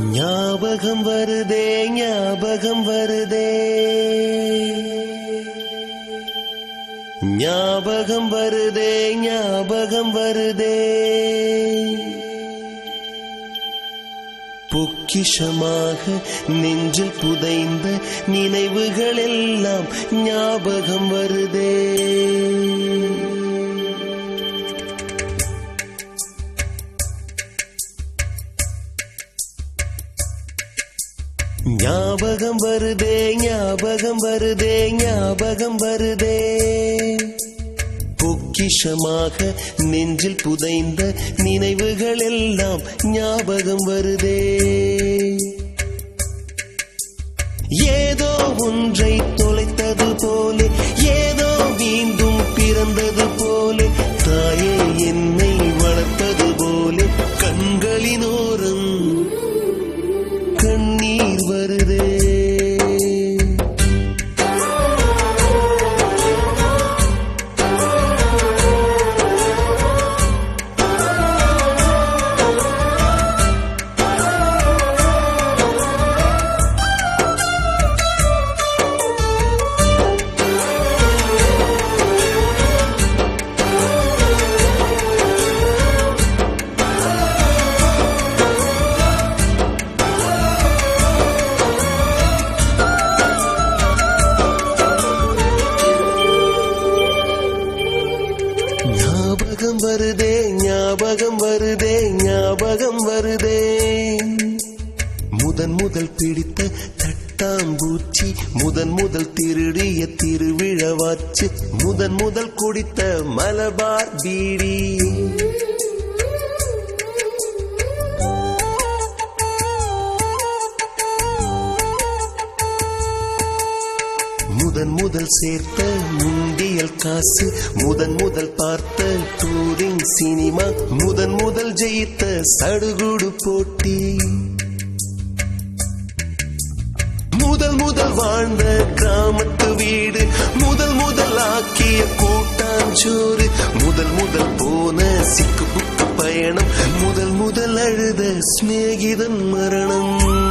ஞாபகம் வருதே ஞாபகம் வருதே ஞாபகம் வருதே ஞாபகம் வருதே பொக்கிஷமாக நெஞ்சில் புதைந்த நினைவுகள் எல்லாம் ஞாபகம் வருதே. ஞாபகம் வருதே ஞாபகம் வருதே ஞாபகம் வருதே பொக்கிஷமாக நெஞ்சில் புதைந்த நினைவுகள் எல்லாம் ஞாபகம் வருதே. ஏதோ ஒன்றை தொலைத்தது போலே ஏதோ மீண்டும் பிறந்தது போலே தாயே என்னை வளர்த்தது போலே கண்களினோரம் கண்ணீர் வருதே. ஞாபகம் வருதே ஞாபகம் வருதே ஞாபகம் வருதே முதன் முதல் பிடித்த தட்டாம்பூச்சி முதன் முதல் திருடிய திருவிழவாச்சு முதன் முதல் குடித்த மலபார் பீடி முதன் முதல் சேர்த்த முண்டியல் காசு முதன் முதல் பார்த்த டூரிங் சினிமா முதன் முதல் ஜெயித்த சடுகுடு போட்டி முதல் முதல் வாழ்ந்த கிராமத்து வீடு முதல் முதல் ஆக்கிய கூட்டாஞ்சோறு முதல் முதல் போன சிக்கு புக்கு பயணம் முதல் முதல் அழுத சிநேகிதன் மரணம்.